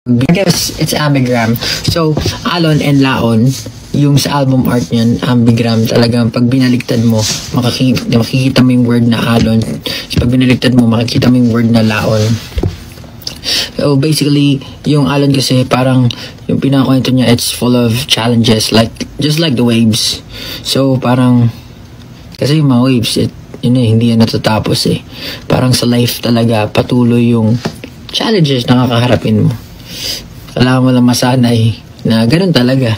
I guess it's ambigram. So, Alon and Laon, yung sa album art niyan, ambigram. Talagang pag binaliktad mo, makikita mo yung word na Alon. So, pag binaliktad mo, makikita mo yung word na Laon. So, basically, yung Alon kasi parang yung pinakwento niya, it's full of challenges, just like the waves. So, parang, kasi yung mga waves, hindi yan natatapos eh. Parang sa life talaga, patuloy yung challenges na kakaharapin mo. Kailangan mo lang masanay na ganun talaga.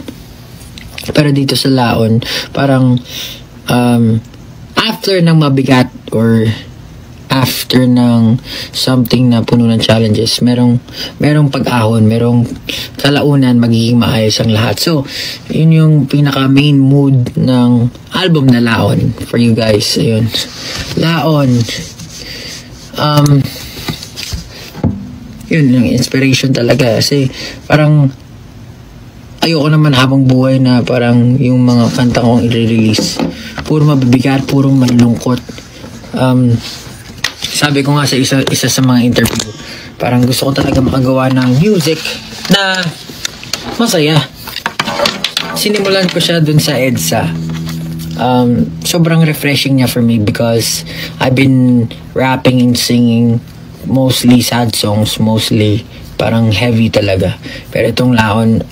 Pero dito sa Laon, parang after ng mabigat or after ng something na puno ng challenges, merong pag-ahon, merong kalaunan, magiging maayos ang lahat. So, yun yung pinaka main mood ng album na Laon for you guys. Ayun. Laon. Yun yung inspiration talaga kasi parang ayoko naman habang buhay na parang yung mga kanta kong i-release puro mabibigat, puro malungkot. Sabi ko nga sa isa sa mga interview, parang gusto ko talaga makagawa ng music na masaya. Sinimulan ko siya dun sa EDSA. Sobrang refreshing niya for me because I've been rapping and singing mostly sad songs, mostly parang heavy talaga. Pero itong Laon,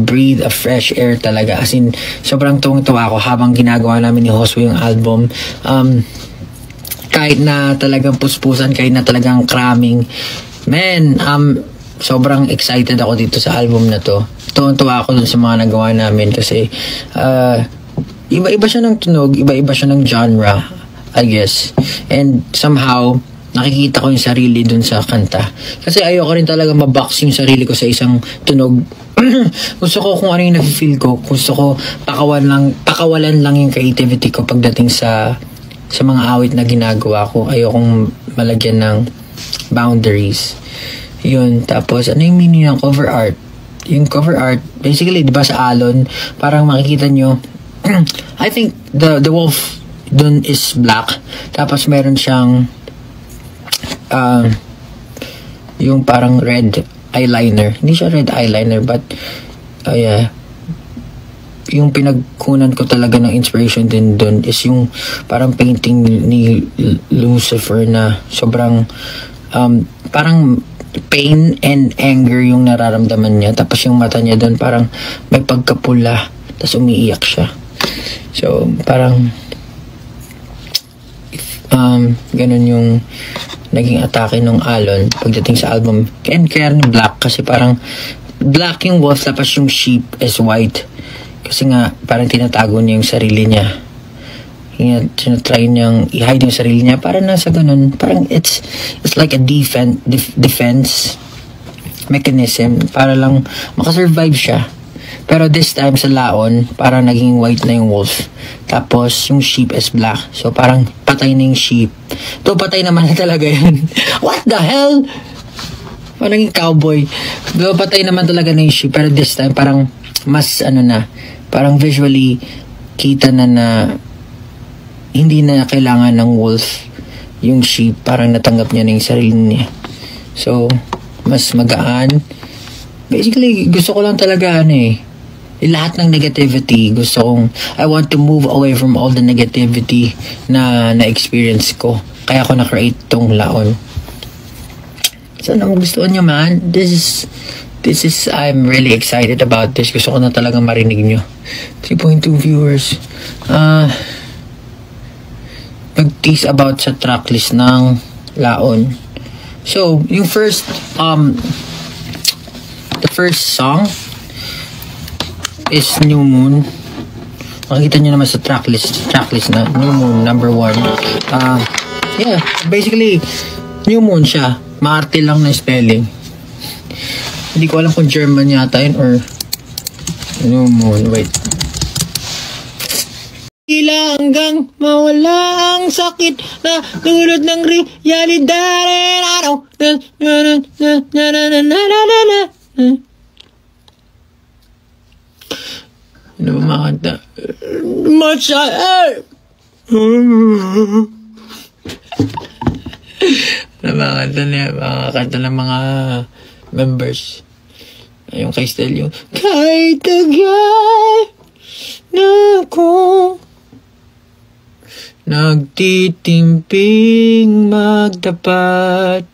breathe a fresh air talaga. As in, sobrang tuwang-tuwa ako habang ginagawa namin ni Josue yung album. Kahit na talagang puspusan, kahit na talagang cramming, man, sobrang excited ako dito sa album na to. Tuwang-tuwa ako dun sa mga nagawa namin kasi iba-iba siya ng tunog, iba-iba siya ng genre, I guess. And somehow, nakikita ko yung sarili dun sa kanta. Kasi ayoko rin talaga mabox yung sarili ko sa isang tunog. Gusto ko kung ano yung nafe-feel ko. Gusto ko pakawalan lang yung creativity ko pagdating sa mga awit na ginagawa ko. Ayokong malagyan ng boundaries. Yun. Tapos, ano yung meaning ng cover art? Yung cover art, basically, di ba sa Alon, parang makikita nyo, I think the wolf dun is black. Tapos, meron siyang yung parang red eyeliner. Hindi siya red eyeliner, but yeah, yung pinagkunan ko talaga ng inspiration din dun is yung parang painting ni Lucifer na sobrang parang pain and anger yung nararamdaman niya. Tapos yung mata niya dun parang may pagkapula, tapos umiiyak siya. So parang ganun yung naging atake ng Alon pagdating sa album. And kaya rin black kasi parang black yung wolf tapos yung sheep is white. Kasi nga parang tinatago niya yung sarili niya. Tinatry niyang i-hide yung sarili niya. Parang nasa ganun. Parang it's like a defense mechanism para lang makasurvive siya. Pero this time sa Laon, parang naging white na yung wolf. Tapos, yung sheep is black. So, parang patay na yung sheep. To patay naman na talaga yan. What the hell? Parang yung cowboy. Do patay naman talaga na yung sheep. Pero this time, parang mas parang visually kita na hindi na kailangan ng wolf yung sheep. Parang natanggap niya na yung sarili niya. So, mas magaan. Basically, gusto ko lang talaga lahat ng negativity, I want to move away from all the negativity na experience ko. Kaya ako na-create tong Laon. Sana magustuhan nyo, man. This is, I'm really excited about this. Gusto ko na talagang marinig nyo. 3.2 viewers. Mag-tease about sa tracklist ng Laon. So, yung the first song is New Moon. Makikita nyo naman sa tracklist na New Moon, number 1. Yeah, basically, New Moon siya. Maarte lang na spelling. Hindi ko alam kung German yata yun or New Moon. Wait. Tila hanggang mawala ang sakit na dulot ng realidad. Ano ba makanta? Ano ba makanta niya? Makakanta ng mga members. Yung kay Stel yung, kahit tagal na akong nagtitimping magtapat.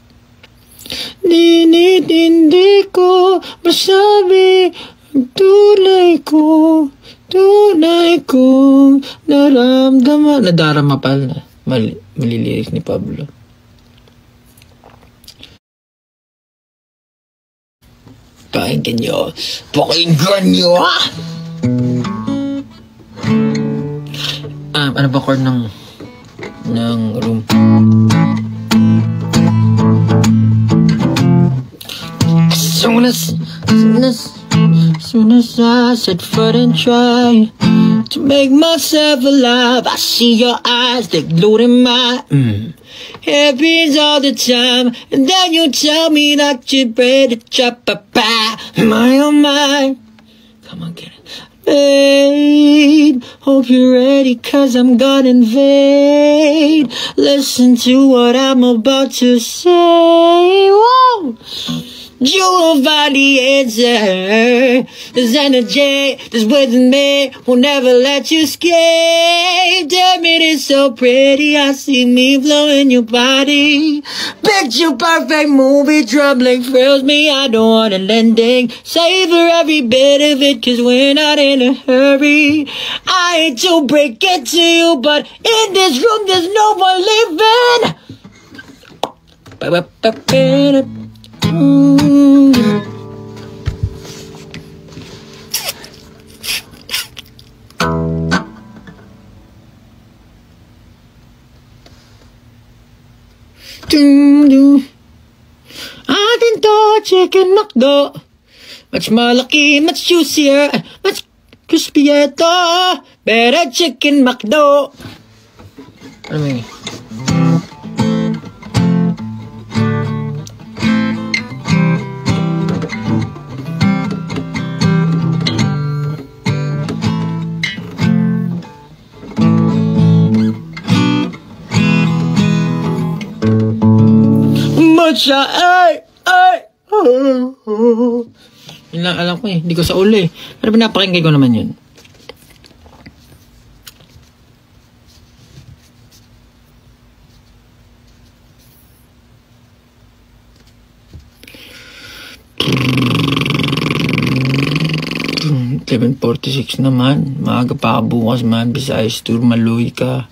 Dinit hindi ko masabi ang tunay kong naramdaman. Nadarama pala. Malilirik ni Pablo. Pakinggan nyo, ha? Ano ba chord ng room? Soon as I set foot and try to make myself alive, I see your eyes, they glued in my happens all the time, and then you tell me that you're ready to chop a pie. My oh my, come on, get it. Babe, hope you're ready, 'cause I'm gonna invade. Listen to what I'm about to say. Whoa! You will find the answer. There's energy, there's within me, will never let you escape. Damn it, it's so pretty, I see me blowing your body. Picture perfect movie, troubling thrills me, I don't want an ending. Savor every bit of it, 'cause we're not in a hurry. I hate to break it to you, but in this room there's no one living. Atin to, chicken McDo. Much malaki, much juicier, much crispier to. Better chicken McDo. Ano mo yun? Siya, yun lang alam ko hindi ko sa ulo pero pinapakinggan ko naman yun. -- 11:46 naman, maaga pa bukas man, Visayas tour, maluy ka.